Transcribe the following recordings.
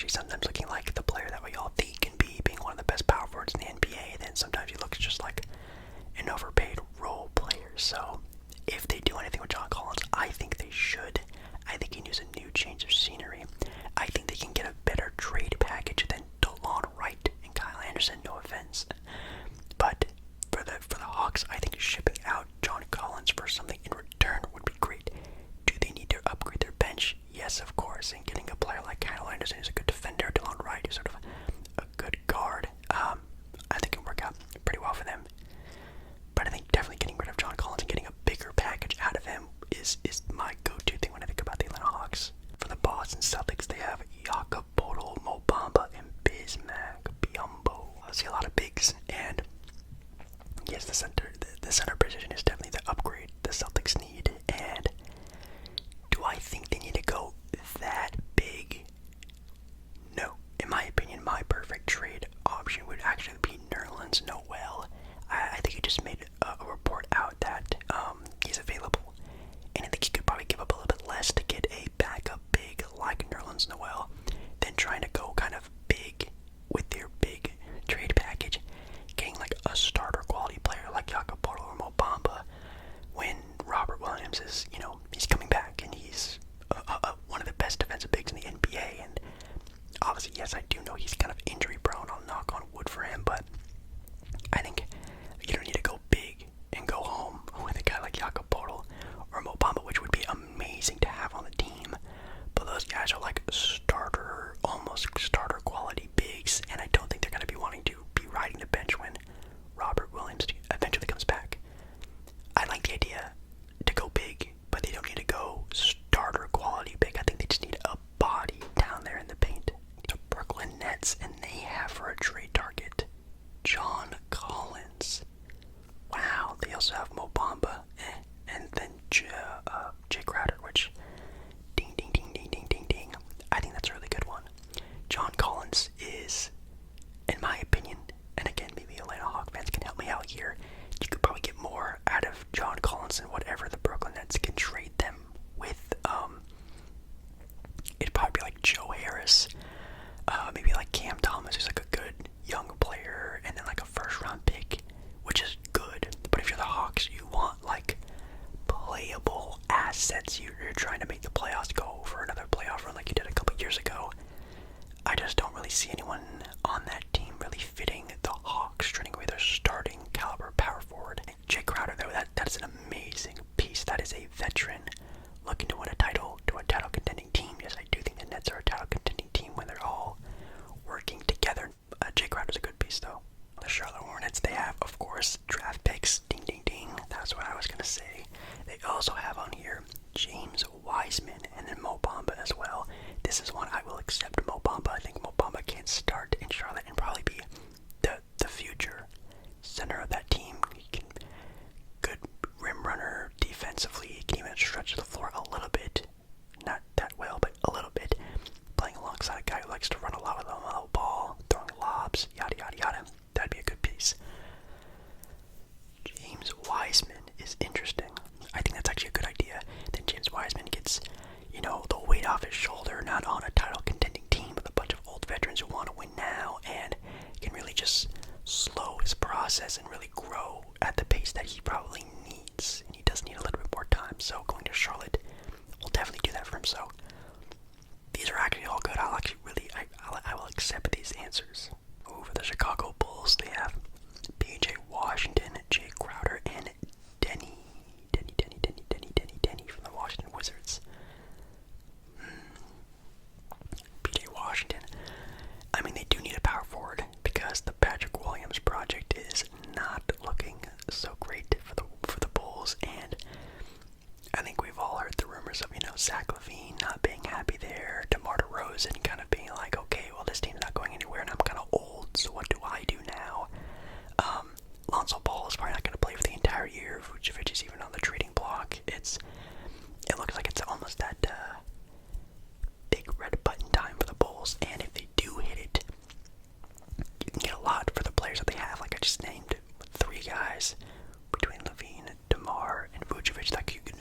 actually sometimes looking like the player that we all think can be, being one of the best power forwards in the NBA. Then sometimes he looks just like an overpaid role player. So if they do anything with John Collins, I think they should. I think he needs a new change of scenery. I think they can get a better trade package than DeLon Wright and Kyle Anderson. No offense, but for the Hawks, I think shipping out John Collins for something in return would be great. Do they need to upgrade their bench? Yes, of course. And getting a player like Kyle Anderson, who's a good defender, DeLon Wright, who's sort of a good guard, I think it would work out pretty well for them. But I think definitely getting rid of John Collins and getting a bigger package out of him is my go-to thing when I think about the Atlanta Hawks. For the Boston Celtics, they have Jakob Poeltl, Mo Bamba, and Bismack Biyombo. I see a lot of bigs, and yes, the center position is definitely the upgrade the Celtics need. And do I think they need to go that big? No. In my opinion, my perfect trade option would actually be Nerlens Noel. I think he just made a report out that he's available, and I think he could probably give up a little bit less to get a backup big like Nerlens Noel than trying to go kind of big with their big trade package, getting like a starter quality player like Jakob Poeltl or Mo Bamba when Robert Williams is, he's coming back and he's one of the best defensive bigs in the NBA. And obviously, yes, I do know he's kind of injury prone. I'll knock on wood for him, but I think you don't need to go big and go home with a guy like Jakob Poeltl or Mo Bamba, which would be amazing to have on the team. But those guys are like almost starter quality bigs, and I don't think they're going to be wanting to be riding the bench when Robert Williams eventually comes back. I like the idea to go big, but they don't need to go starter quality big. I think they just need a body down there in the paint. The Brooklyn Nets, and they have for a trade target John Collins. Wow, they also have Mo Bamba, and then Jay Crowder, which ding ding ding ding ding ding ding. I think that's a really good one. John Collins is, in my opinion, and again, maybe Atlanta Hawk fans can help me out here, you could probably get more out of John Collins than whatever the Brooklyn Nets can trade them with. It'd probably be like Joe Harris, maybe like Cam Thomas, who's like a good young player, and then like a first round pick, which is good. But if you're the Hawks, you want like playable assets. You're trying to make the playoffs, go for another playoff run like you did a couple years ago. I just don't really see anyone on that team really fitting the Hawks, trading away their starting caliber power forward. Jay Crowder, though, that is an amazing piece. That is a veteran looking to win a title, to a title contending team. Yes, I do think the Nets are a title contending team when they're all working together. Jay Crowder's a good piece, though. The Charlotte Hornets, they have, of course, draft picks. Ding, ding, ding. That's what I was going to say. They also have on here James Wiseman and then Mo Bamba as well. This is one I will accept Mo Bamba. I think Mo Bamba can start in Charlotte and probably be the future center of that team. He can good rim runner defensively. He can even stretch the floor a little bit. Not that well, but a little bit. Playing alongside a guy who likes to run a lot with a little ball, throwing lobs, yada yada yada. That'd be a good piece. James Wiseman is interesting. I think that's actually a good idea. Then James Wiseman gets, the weight off his shoulder, not on a title contending team with a bunch of old veterans who want to win now, and can really just slow his process and really grow at the pace that he probably needs. And he does need a little bit more time. So going to Charlotte will definitely do that for him. So these are actually all good. I will accept these answers. Over the Chicago Bulls, they have PJ Washington, Jay Crowder, and Denny from the Washington Wizards. PJ Washington. I mean, they do need a power forward because the Patrick Williams project is not looking so great for the Bulls, and I think we've all heard the rumors of Zach Lavine not being happy there, DeMar DeRozan kind of being like, okay, well, this team's not going anywhere, and I'm kind of old, so what do I do now? Lonzo Ball is probably not going to play for the entire year. Vucevic is even on the trading block. It looks like it's almost that big red button time for the Bulls, and if they do hit it, you can get a lot for the players that they have. Like I just named 3 guys between Lavine, DeMar, and Vucevic. Like you can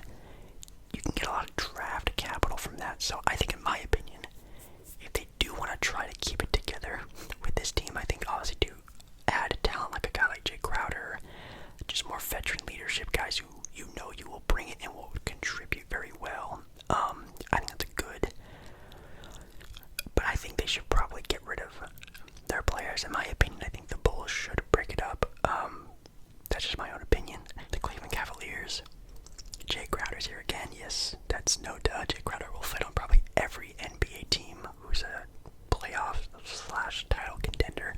get a lot of draft capital from that. So I think, in my opinion, if they do want to try think they should probably get rid of their players. In my opinion, I think the Bulls should break it up. That's just my own opinion. The Cleveland Cavaliers, Jay Crowder's here again. Yes, that's no duh. Jay Crowder will fit on probably every NBA team who's a playoff/title contender.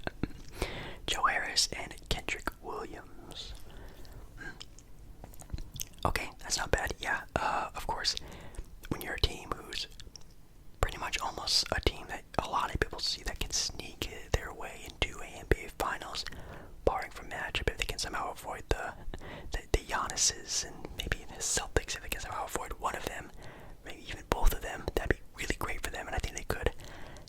Joe Harris and Kendrick Williams. Okay, that's not bad. Yeah, of course, when you're a team who's pretty much almost a team that a lot of people see that can sneak their way into a NBA Finals, barring from matchup, if they can somehow avoid the Giannis's and maybe the Celtics, if they can somehow avoid one of them, maybe even both of them, that'd be really great for them, and I think they could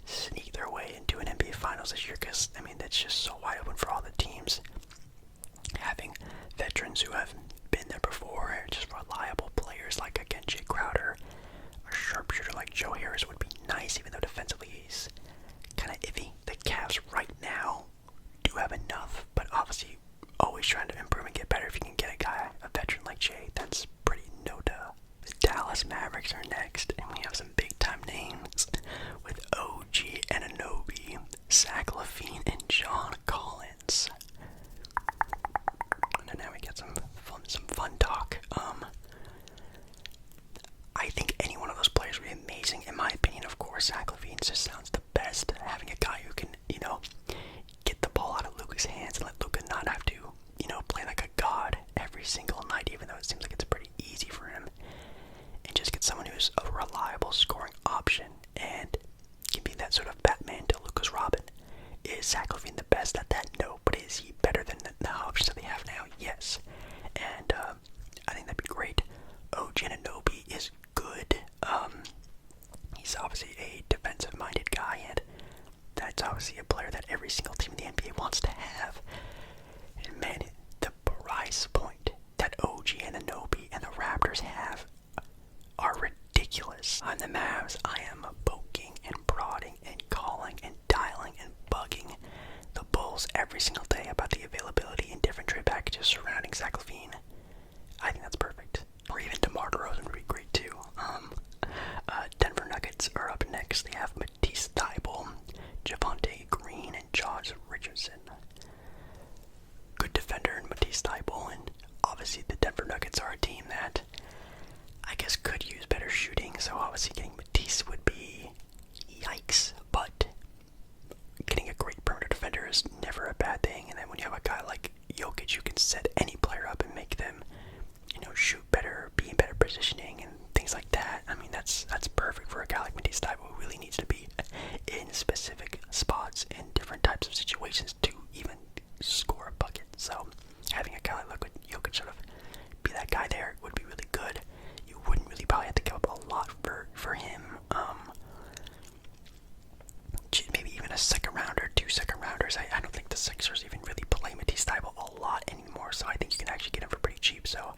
sneak their way into an NBA Finals this year, because, I mean, that's just so wide open for all the teams. Having veterans who have been there before, just reliable players like, again, Jay Crowder, a sharpshooter like Joe Harris would be nice, even though defensively he's kind of iffy. The Cavs right now do have enough, but obviously always trying to improve and get better. If you can get a veteran like Jay, that's pretty no duh. The Dallas Mavericks are next, and we have some big time names with OG Anunoby, Zach Lavine, and John Collins. And now we get some fun talk. I think any one of those players would be amazing. In my opinion, of course, Zach Lavine just sounds the best. Having a guy who can, get the ball out of Luka's hands and let Luka not have to, play like a god every single night, even though it seems like it's pretty easy for him. And just get someone who's a reliable scoring option and can be that sort of Batman to Luka's Robin. Is Zach Lavine the best at that? No. But is he better than the options that they have now? Yes. And I think that'd be great. OG Anunoby is good. He's obviously a defensive-minded guy, and that's obviously a player that every single team in the NBA wants to have. And man, the price point that OG Anunoby and the Raptors have are ridiculous. I'm the Mavs. I am poking and prodding and calling and dialing and bugging the Bulls every single day about the availability in different trade packages surrounding Zach Lavine. I think that's perfect. Or even DeMar DeRozan would be great too. Denver Nuggets are up next. They have Matisse Thybulle, Javonte Green, and Josh Richardson. Good defender in Matisse Thybulle, and obviously the Denver Nuggets are a team that I guess could use better shooting, so obviously getting Matisse would be yikes, but getting a great perimeter defender is never a bad thing. And then when you have a guy like Jokic who can set any player up and make them, shoot better, be in better positioning and things like that, I mean, that's perfect for a guy like Matisse Thybulle who really needs to be in specific spots in different types of situations to even score a bucket. So having a guy like Jokic sort of be that guy there would be really good. You wouldn't really probably have to give up a lot for him. Maybe even a second rounder, 2 second rounders. I don't think the Sixers even really play Matisse Thybulle a lot anymore, so I think you can actually get him for pretty cheap. So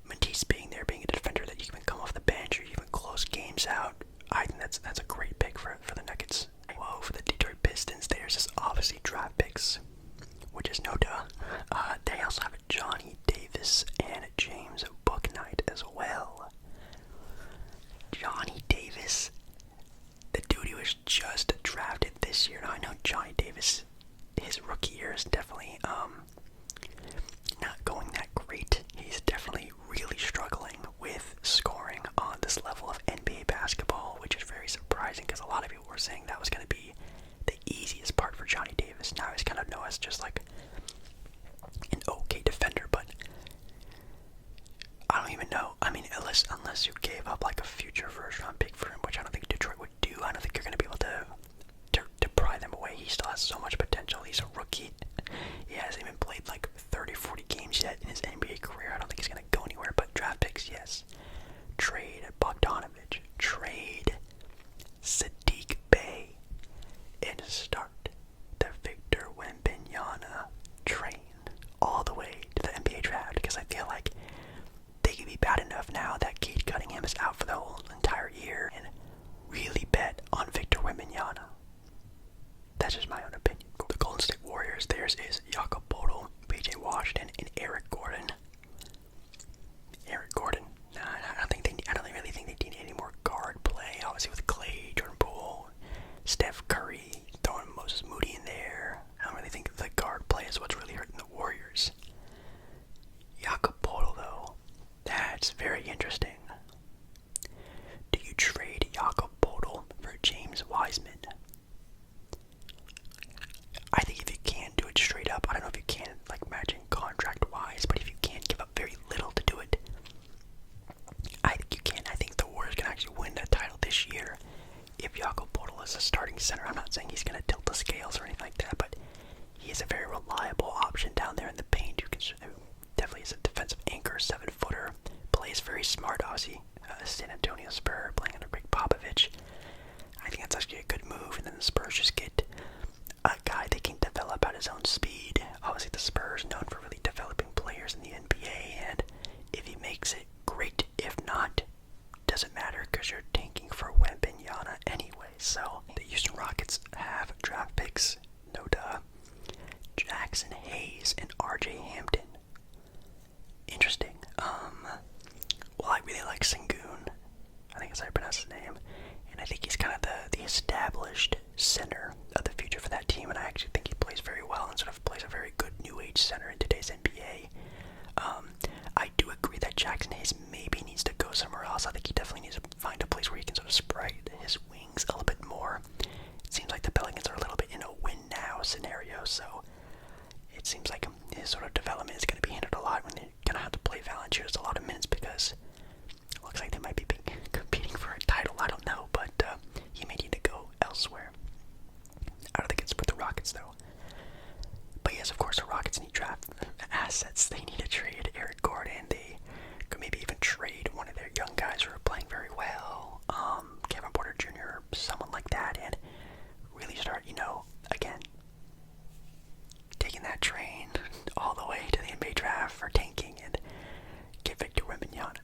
Matisse being there, being a defender that you can come off the bench or even close games out, I think that's a great pick for the Nuggets. Whoa, for the Detroit Pistons, there's just obviously draft picks, which is no duh. They also have Johnny Davis and James Bouknight as well. Johnny Davis, the dude who was just drafted this year. Now I know Johnny Davis, his rookie year is definitely not going that great. He's definitely really struggling with scoring on this level of NBA basketball, which is very surprising because a lot of people were saying that was going to be the easiest part for Johnny Davis. Now he's kind of known as just like an okay defender, but I don't even know. I mean, unless you gave up like a future first round pick for him, which I don't think Detroit would do, I don't think you're going to be able to pry them away. He still has so much potential. He's a rookie. He hasn't even played center. I'm not saying he's going to tilt the scales or anything like that, but he is a very reliable option down there in the paint. Definitely is a defensive anchor, 7-footer, plays very smart, obviously. San Antonio Spurs playing under Greg Popovich. I think that's actually a good move, and then the Spurs just get a guy that can develop at his own speed. Obviously, the Spurs known for really developing players in the NBA, and if he makes it, great. If not, doesn't matter because you're tanking for Wembanyama anyway. So the Houston Rockets have draft picks, no duh. Jackson Hayes and R.J. Hampton. Interesting. Well, I really like Sengun. I think that's how I pronounce his name. And I think he's kind of the established center of the future for that team. And I actually think he plays very well and sort of plays a very good new age center in today's NBA. I do agree that Jackson Hayes maybe needs to go somewhere else. I think he definitely needs to find a place where he can sort of spread his wings a little bit more. It seems like the Pelicans are a little bit in a win now scenario, so it seems like his sort of development is going to be hindered a lot when they're going to have to play Valanciunas a lot of minutes because it looks like they might be competing for a title. I don't know, but he may need to go elsewhere. I don't think it's with the Rockets, though. But yes, of course, the Rockets need draft assets. They need to trade Eric Gordon. They could maybe even trade one of their young guys who are playing very well, Kevin Porter Jr., someone like that, and really start, again, taking that train all the way to the NBA draft for tanking and get Victor Wembanyama.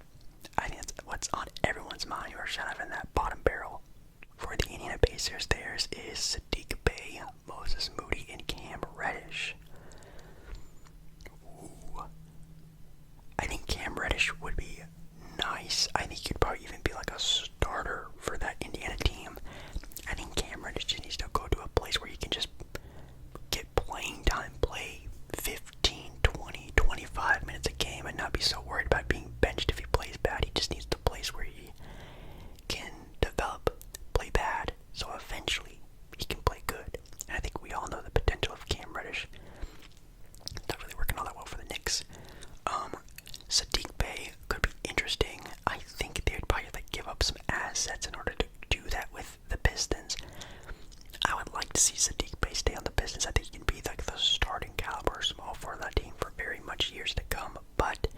I think that's what's on everyone's mind who are shut up in that bottom barrel. For the Indiana Pacers, theirs is Saddiq Bey, Moses Moody, and Cam Reddish. Ooh. I think Cam Reddish would be nice. I think he could probably even be like a starter for that Indiana team. I think Cam Reddish just needs to go to a place where he can just get playing time, play 15, 20, 25 minutes a game and not be so worried about being benched if he plays bad. He just needs the place where he can develop, play bad, so eventually he can play good. And I think we all know the potential of Cam Reddish. Not really working all that well for the Knicks. Saddiq Bey could be interesting. I think they would probably give up some assets in order to do that with the Pistons. I would like to see Saddiq Bey stay on the Pistons. I think he can be like the starting caliber small for that team for very much years to come. But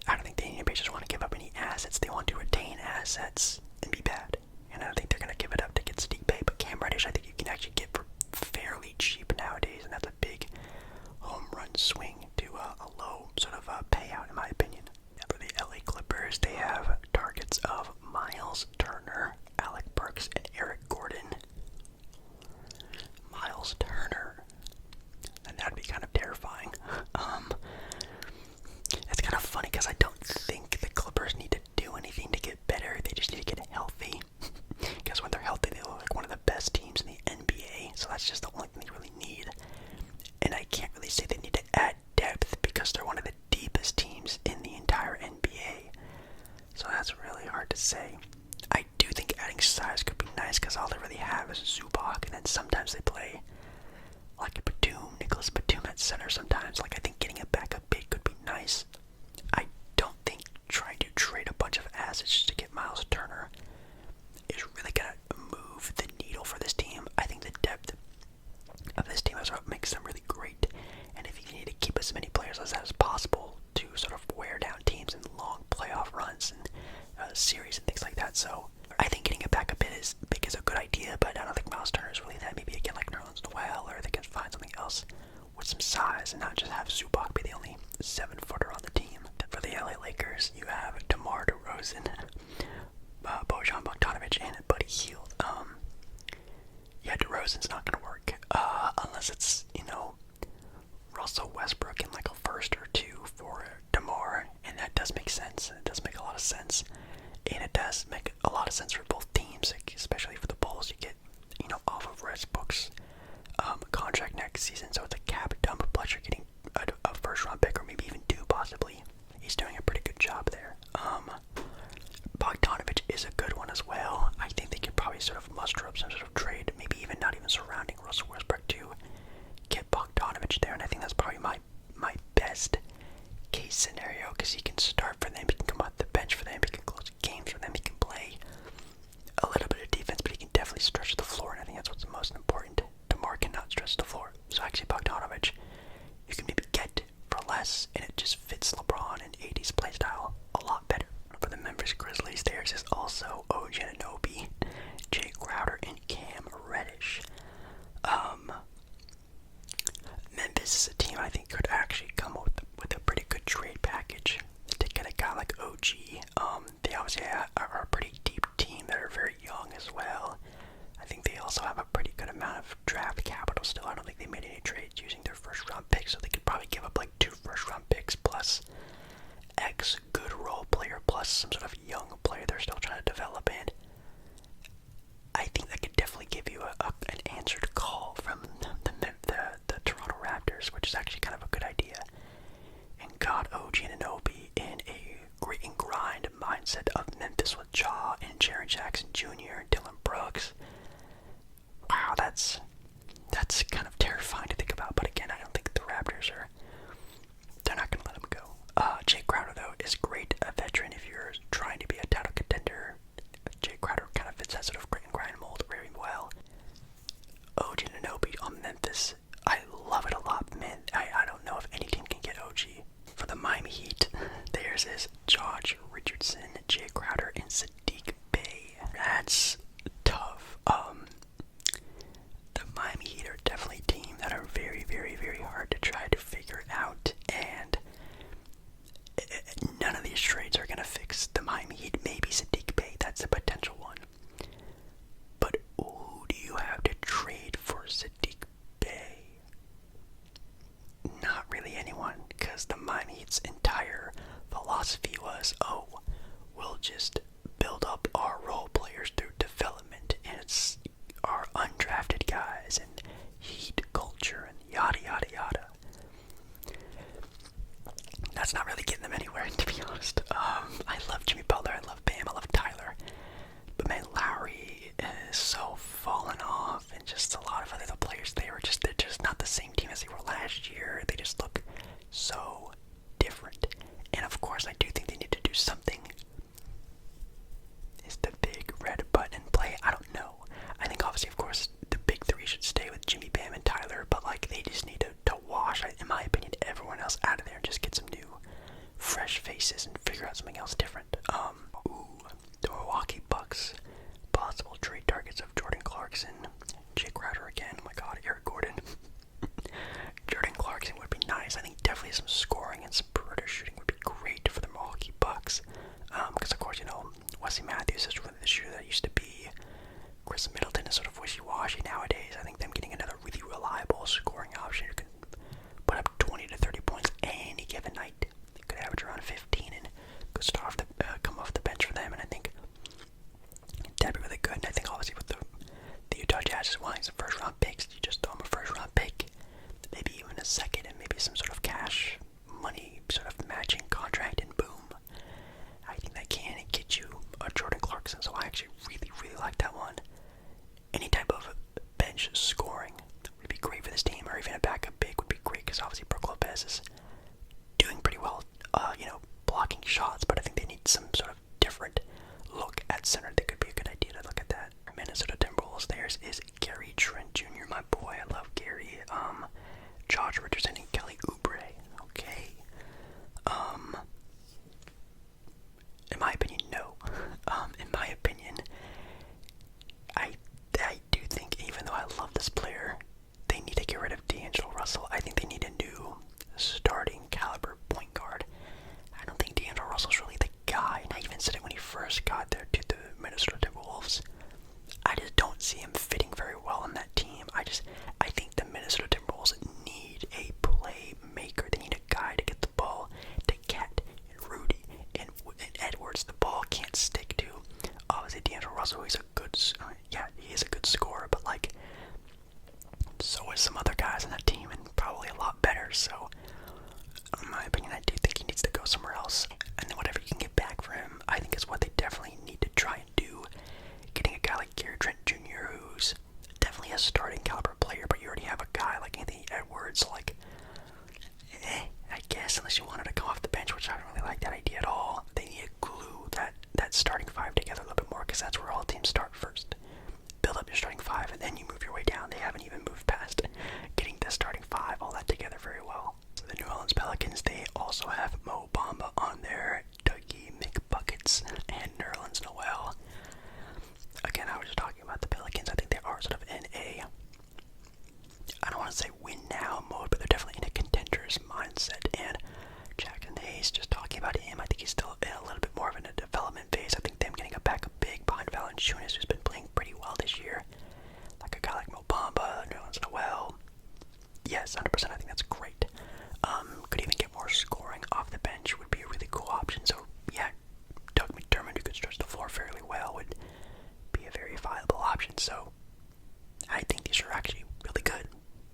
I don't think the Indiana Pacers want to give up any assets. They want to retain assets and be bad. And I don't think they're going to give it up to get Saddiq Bey. But Cam Reddish, I think you can actually get for fairly cheap nowadays, and that's a big home run swing to a low sort of payout, in my opinion. And for the LA Clippers, they have targets of Miles Turner, Alec Burks, and Eric Gordon. Miles Turner, and that'd be kind of terrifying. It's kind of funny because I don't think the Clippers need to do anything to get better. They just need to get healthy. Because when they're healthy, they look like one of the best teams in the NBA. So that's just the only thing they really need. And I can't really say they need to add depth because they're one of the deepest teams in the entire NBA. So that's really hard to say. I do think adding size could be nice because all they really have is Zubac, and then sometimes they play like a Batum, Nicholas Batum at center sometimes. Like, I think getting a backup big could be nice. I don't think trying to trade a bunch of assets just to get Miles Turner is really going to move the needle for this team. I think the depth of this team is what makes them really great. And if you need to keep as many players as possible to sort of wear down teams in long playoff runs and series and things like that. So I think getting a backup big is a good idea, but I don't think Miles Turner is really that. Maybe again like Nerlens Noel, or they can find something else with some size and not just have Zubac be the only 7-footer on the team. For the LA Lakers, you have DeMar DeRozan, Bojan Bogdanovic, and Buddy Hield. Yeah, DeRozan's not going to work unless it's, Russell Westbrook in like a first or two for DeMar, and that does make sense. It does make a lot of sense. And it does make a lot of sense for both teams, especially for the Bulls. You get, off of Westbrook's contract next season, so it's a cap dump, plus you're getting a first-round pick, or maybe even two, possibly. He's doing a pretty good job there. Bogdanovic is a good one as well. I think they could probably sort of muster up some sort of trade, maybe even not even surrounding Russell Westbrook to get Bogdanovic there, and I think that's probably my best case scenario, because he can start for them, he can come off the bench for them, he can close games for them, he can play a little bit of defense, but he can definitely stretch the floor amount of draft capital still. I don't think they made any trades using their first round picks, so they could probably give up like 2 first round picks plus X good role player plus some sort of young player they're still trying to develop. And I think that could definitely give you an answered call from the Toronto Raptors, which is actually kind of a good idea. And got OG Anunoby in a grit and grind mindset of Memphis with Ja and Jaren Jackson Jr. and Dylan Brooks. Wow, that's kind of terrifying to think about. But again, I don't think the Raptors they're not going to let him go. Jay Crowder, though, is great. A veteran if you're trying to be a title contender. Jay Crowder kind of fits that sort of grit and grind mold very well. OG Anunoby on Memphis, I love it a lot, man. I don't know if any team can get OG. For the Miami Heat, theirs is Josh Richardson, Jay Crowder, and Saddiq Bey. That's tough. The Miami Heat are definitely a team that are very, very, very hard to try to figure out, and none of these trades are going to fix the Miami Heat. Maybe Saddiq Bey, that's a potential one. But who do you have to trade for Saddiq Bey? Not really anyone, because the Miami Heat's entire philosophy was, we'll just build up our role players through development, and it's our undrafted guys and Heat culture and yada yada yada. That's not really getting them anywhere, to be honest. I love Jimmy Butler, I love Bam, I love Tyler, but man, Lowry is so fallen off, and just a lot of other players, they're just not the same team as they were last year. They just look so different. And of course, I do think they need to do something. Is the big red button play? I don't know. I think obviously, of course, the big three should stay with Jimmy, Bam, and Tyler, but like they just need to wash, in my opinion, everyone else out of there and just get some new, fresh faces and figure out something else different. The Milwaukee Bucks, possible trade targets of Jordan Clarkson, Jay Crowder again, oh my god, Eric Gordon. Jordan Clarkson would be nice. I think definitely some scoring and some perimeter shooting would be great for the Milwaukee Bucks. Because of course, Wesley Matthews is really the shooter that used to be. Chris Middleton is sort of wishy-washy nowadays. I think them getting another really reliable scoring option who can put up 20 to 30 points any given night. They could average around 15 and could come off the bench for them, and I think that'd be really good. And I think obviously with the Utah Jazz wanting some first-round picks, you just throw them a first-round pick, maybe even a second, and maybe some sort of cash money sort of matching contract, and boom. I think that can get you a Jordan Clarkson, so I actually really, really like that one. Any type of bench scoring would be great for this team, or even a backup big would be great, because obviously Brook Lopez is doing pretty well, blocking shots, but I think they need some sort of different look at center. That could be a good idea to look at that. Minnesota Timberwolves, theirs is Gary Trent Jr., my boy. I love Gary. Josh Richardson and Kelly Oubre. Okay. In my opinion, no. In my opinion, I do think, even though I love this player, they need to get rid of D'Angelo Russell. I think they need a new starting caliber point guard. I don't think D'Angelo Russell's really the guy, and I even said it when he first got there to the Minnesota Timberwolves. I just don't see him fitting very well on that team. I think the Minnesota Timberwolves need a playmaker. They need a guy to get the ball to Cat and Rudy and Edwards. The ball can't stick to. Obviously, D'Angelo Russell, he is a good scorer, but like, so is some other guys on that team, and probably a lot better. So, in my opinion, I do think he needs to go somewhere else. And then whatever you can get back for him, I think is what they definitely need to try and do. Getting a guy like Gary Trent Jr., who's definitely a starting caliber player, but you already have a guy like Anthony Edwards, like, I guess, unless you wanted to come off the bench, which I don't really like that idea at all. They need to glue that starting five together a little bit more, because that's where all teams start first. Build up your starting five, and then you move your way down. They haven't even moved past getting the starting five, all that together very well. So the New Orleans Pelicans, they also have Mo Bamba on there, Dougie McBuckets, and Nerlens Noel. Again, I was just talking about the Pelicans. I think they are sort of in a, I don't want to say win now mode, but they're definitely in a contenders mindset. And Jackson Hayes, just talking about him, I think he's still in a little bit more of a development phase. I think them getting a backup big behind Valanciunas, who's been playing pretty well this year, like a guy like Mo Bamba, And so I think these are actually really good.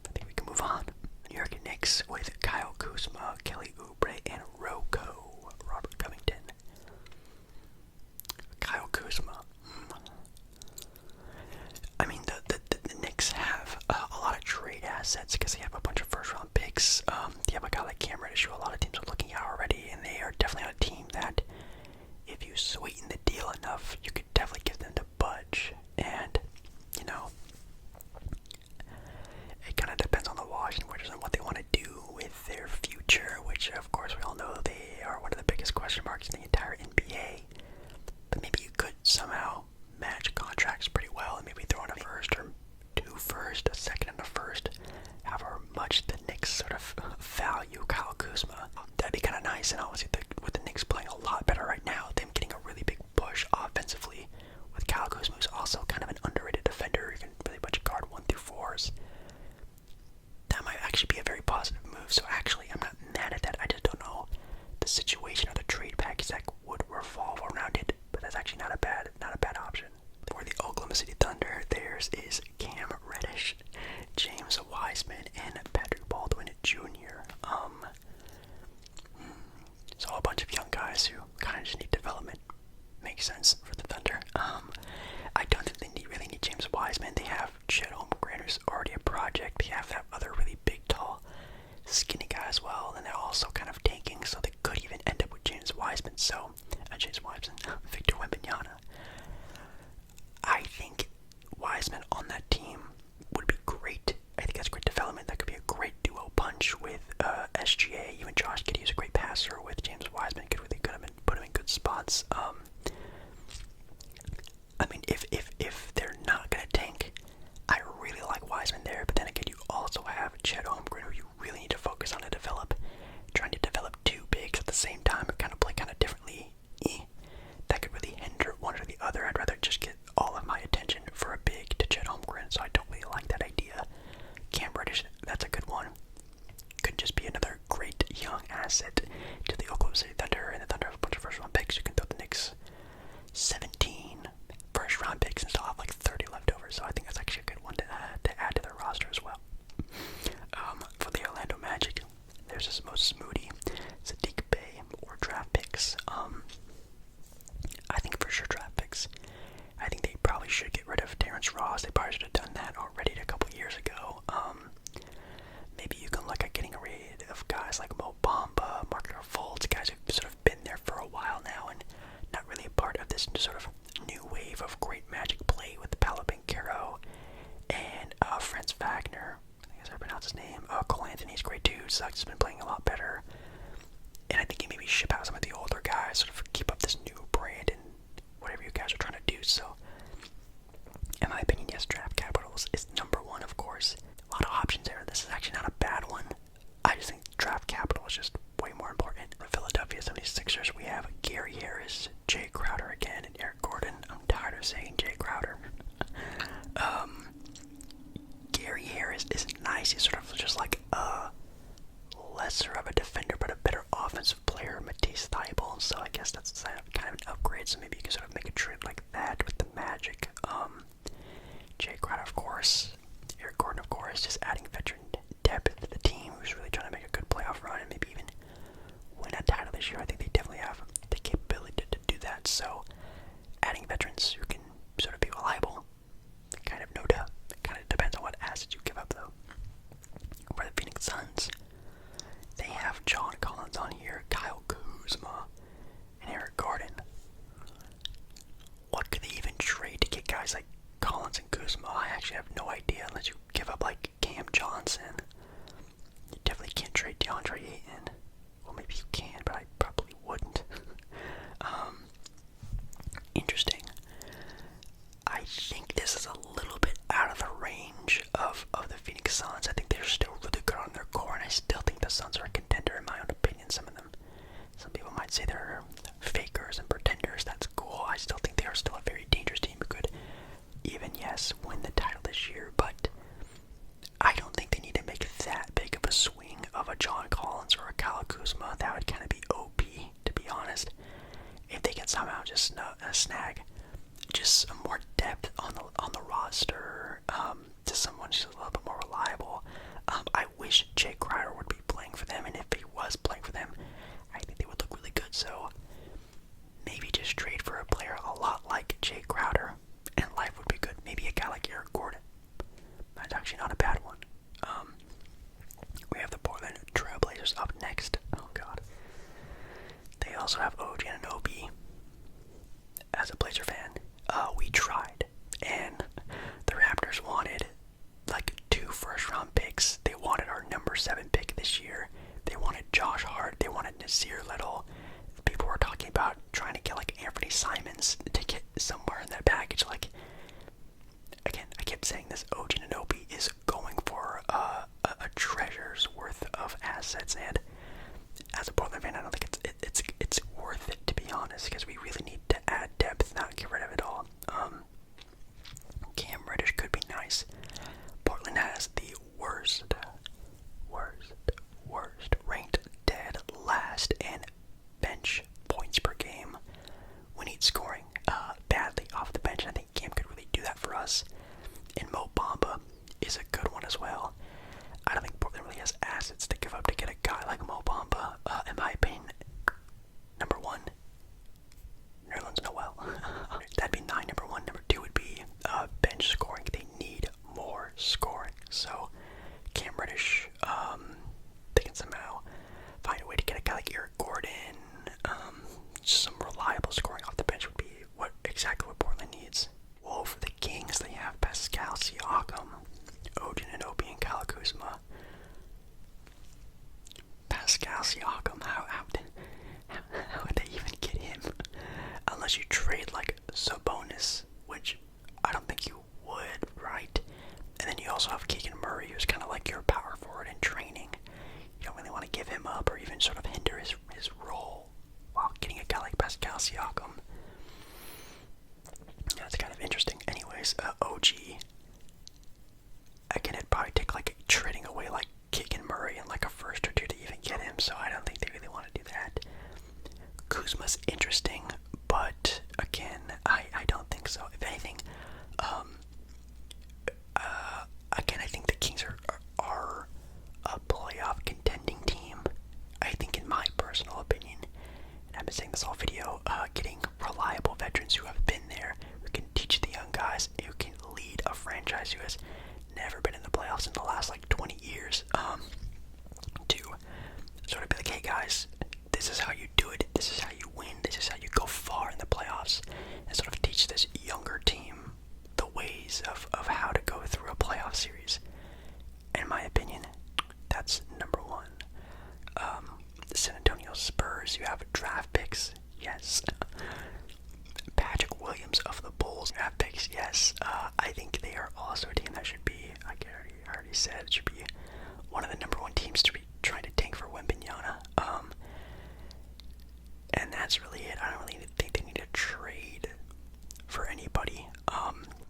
I think we can move on. New York Knicks with Kyle Kuzma, Kelly Oubre, and Robert Covington. Kyle Kuzma. I mean, the Knicks have a lot of trade assets because they have a bunch of first-round picks. They have a guy like Cam Reddish who a lot of teams are looking at already, and they are definitely a team that, if you sweeten the deal enough, you could definitely get them to budge. And, you know, it kind of depends on the Washington Wizards and what they want to do with their future, which, of course, we all know they are one of the biggest question marks in the entire NBA. But maybe you could somehow match contracts pretty well and maybe throw in a first or two first, a second and a first, however much the Knicks sort of value Kyle Kuzma. That'd be kind of nice, and obviously with the Knicks playing a lot better right now, them getting a really big push offensively with Kyle Kuzma, who's also kind of an underrated defender who can really much guard 1 through 4s. That might actually be a very positive move. So actually, I'm not mad at that. I just don't know the situation or the trade package that would revolve around it. But that's actually not a bad option. For the Oklahoma City Thunder, theirs is Cam Reddish, James Wiseman, and Patrick Baldwin Jr. So a bunch of young guys who kind of just need development. Makes sense for the Thunder. I don't think they really need James Wiseman. They have Chet Holmgren, who's already a project. They have that other really big, tall, skinny guy as well, and they're also kind of tanking, so they could even end up with James Wiseman. So, Victor Wembanyama. I think Wiseman on that team would be great. I think that's great development. That could be a great duo punch with SGA. Even Josh Giddey is a great passer with James Wiseman. Could really put him in good spots. I mean, if they're not gonna tank, I really like Wiseman there. But then again, you also have Chet Holmgren, who you really need to focus on to develop. Trying to develop two bigs at the same time and kind of play kind of differently. That could really hinder one or the other. I'd rather just get all of my attention for a big to Chet Holmgren, so I don't really like that idea. Cam Reddish, that's a good one. Could just be another great young asset to the Oklahoma City Thunder, and the Thunder have a bunch of first-round picks. You can throw the Knicks 17 first-round picks and still have like 30 left over, so I think that's actually a good one to add to their roster as well. For the Orlando Magic, there's this Moses Moody, Sadiq Bey, or draft picks. I think for sure draft picks. I think they probably should get rid of Terrence Ross. They probably should have done that already a couple years ago. Maybe you can look at getting rid of guys like Mo Bamba, Markelle Fultz, guys who've sort of been there for a while now and not really a part of this sort of new wave of great Magic play with Paolo Banchero and Franz Wagner. I think that's how I pronounce his name. Cole Anthony's great too. Suggs has been playing a lot better. And I think you maybe ship out some of the older guys, sort of keep up this new brand and whatever you guys are trying to do. So, in my opinion, yes, draft capital is number one, of course. A lot of options there. This is actually not a bad one. I just think draft capital is just way more important. For Philadelphia 76ers, we have Gary Harris, Jay Crowder again, and Eric Gordon. I'm tired of saying Jay Crowder. Gary Harris is nice. He's sort of just like a lesser of a defender, but a better offensive player, Matisse Thybulle. So I guess that's kind of an upgrade. So maybe you can sort of make a trade like that with the Magic. Jay Crowder, of course. Eric Gordon, of course, just adding veteran depth to the team who's really trying to make a good playoff run and maybe even win a title this year. I think they definitely have the capability to do that. So adding veterans who can sort of be reliable, kind of no doubt. It kind of depends on what assets you give up, though. For the Phoenix Suns, they have John Collins on here, Kyle Kuzma, and Eric Gordon. What could they even trade to get guys like Collins and Kuzma? I actually have no idea unless you give up like Cam Johnson. You definitely can't trade DeAndre Ayton. Well, maybe you can, but I probably wouldn't. Interesting. I think this is a little bit out of the range of the Phoenix Suns. I think they're still really good on their core, and I still think the Suns are a contender in my own opinion. Some people might say they're fakers and pretenders. That's cool. I still think they are still a very dangerous team who could even, yes, win the title this year, but I don't think they need to make that big of a swing of a John Collins or a Kyle Kuzma. That would kind of be OP, to be honest. If they can somehow just snag just some more depth on the roster to someone who's a little bit more reliable. I wish Jay Crowder would be playing for them, and if he was playing for them, I think they would look really good. So maybe just trade for a player a lot like Jay Crowder, and life would be good. Maybe a guy like Eric Gordon. That's actually not a bad one. We have the Portland Trailblazers up next. Oh god. They also have OG Anunoby. As a Blazer fan, we tried, and the Raptors wanted like 2 first-round picks. They wanted our number 7 pick this year. They wanted Josh Hart. They wanted Nasir Little. People were talking about trying to get like Anthony Simons to get somewhere in that package. Like, again, I kept saying this. OG Anunoby is going for a treasure's worth of assets, and as a Portland fan, I don't think it's worth it, to be honest, because we really need to add depth, not get rid of it all. Cam Reddish could be nice. Portland has the worst ranked dead last in bench points per game. We need scoring badly off the bench, and I think Cam could really do that for us. And Mo Bamba is a good one as well. I don't think Portland really has assets to give up to get a guy like Mo Bamba. In my opinion, number 1, Nerlens Noel. That'd be 9, number 1. Number 2 would be bench scoring. They need more scoring. So Cam Reddish, they can somehow find a way to get a guy like Eric Gordon. Some reliable scoring off the bench would be exactly what Portland needs. Well, for the Kings, they have Pascal Siakam, OG Anunoby, and Kyle Kuzma. Pascal Siakam, how would they even get him? Unless you trade like Sabonis, which I don't think you would, right? And then you also have Keegan Murray, who's kind of like your power forward in training. You don't really want to give him up or even sort of hinder his role while getting a guy like Pascal Siakam. That's kind of interesting. Anyways, OG, again, it'd probably take like trading away like Keegan Murray and like a first or 2 to even get him, so I don't think they really want to do that. Kuzma's interesting, but again, I don't think so. If anything, again, I think the Kings are a playoff contending team. I think, in my personal opinion, and I've been saying this all video, getting reliable veterans who have been there, who can teach the young guys, who can lead a franchise who has never been in the playoffs in the last like 20 years, to sort of be like, hey guys, this is how you do it, this is how you win, this is how you go far in the playoffs, and sort of teach this younger team the ways of how to go through a playoff series. In my opinion, that's number 1. The San Antonio Spurs, you have draft picks, yes. Patrick Williams of the Bulls, draft picks, yes. I think they are also a team that should be, I already said, it should be one of the number 1 teams to be trying to tank for Wembanyama. And that's really it. I don't really think they need to trade for anybody.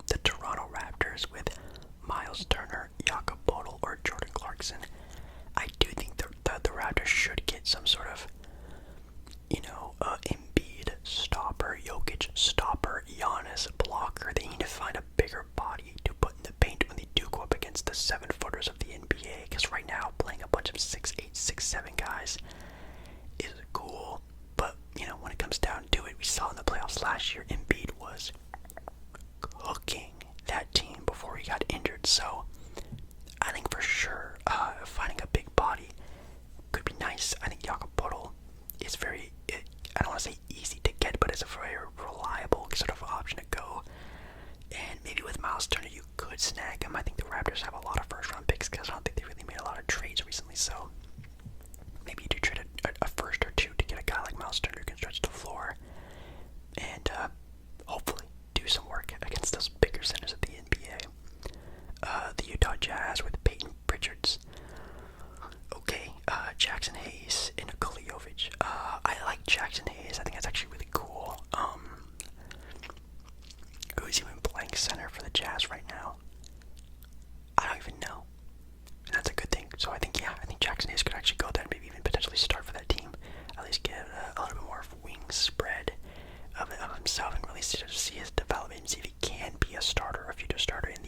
The Toronto Raptors with Miles Turner, Jakob Poeltl, or Jordan Clarkson. I do think the Raptors should get some sort of, Embiid stopper, Jokic stopper, Giannis blocker. They need to find a bigger body to put in the paint when they do go up against the 7-footers of the NBA. Because right now, playing a bunch of 6'8", 6'7" guys is cool. But, when it comes down to it, we saw in the playoffs last year, Embiid was cooking that team before he got injured. So, I think for sure, finding a big body could be nice. I think Jakob Poeltl is I don't want to say easy to get, but it's a very reliable sort of option to go. And maybe with Miles Turner, you could snag him. I think the Raptors have a lot of first-round picks because I don't think they really made a lot of trades recently. So maybe you do trade a first or 2 to get a guy like Miles Turner who can stretch the floor and hopefully do some work against those bigger centers of the NBA. The Utah Jazz with Peyton Pritchard's. Okay, Jackson Hayes and Nikola Jovic. I like Jackson Hayes. I think that's actually really cool. Who's even playing center for the Jazz right now? I don't even know. And that's a good thing. So I think Jackson Hayes could actually go there and maybe even potentially start for that team. At least get a little bit more wing spread of himself and really sort of see his development and see if he can be a starter, a future starter in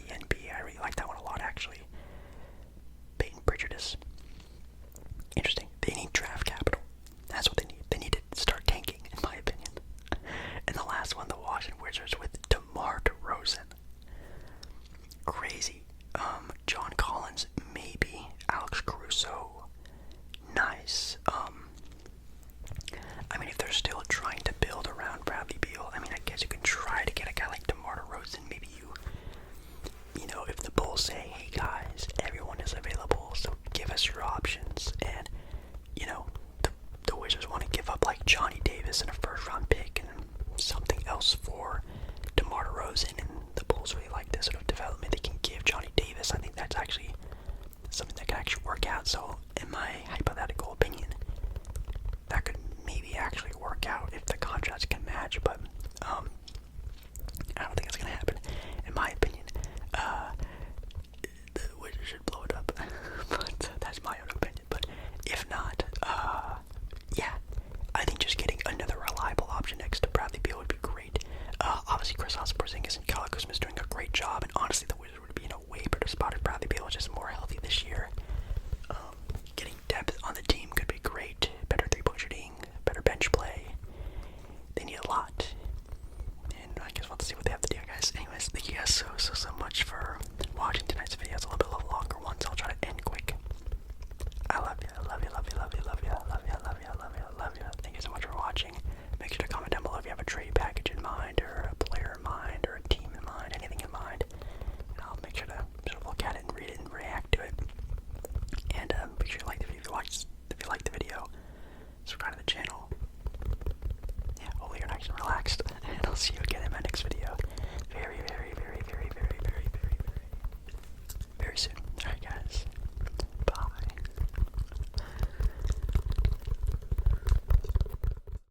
will say, hey guys, everyone is available, so give us your options. And, you know, the Wizards want to give up like Johnny Davis and a first round pick and something else for DeMar DeRozan, and the Bulls really like this sort of development they can give Johnny Davis. I think that's actually something that can actually work out. So in my hypothetical opinion, that could maybe actually work out if the contracts can match, but I don't think it's going to happen. In my opinion, the Wizards should blow it up, but that's my own opinion. But if not, yeah, I think just getting another reliable option next to Bradley Beal would be great. Obviously, Kristaps Porzingis and Kyle Kuzma is doing a great job, and honestly, the Wizards would be in a way better spot if Bradley Beal was just more healthy this year. Getting depth on the team could be great. Better three-point shooting, better bench play. They need a lot. And I guess we'll have to see what they have to do, guys. Anyways, thank you guys so much for watching tonight's video. It's a little bit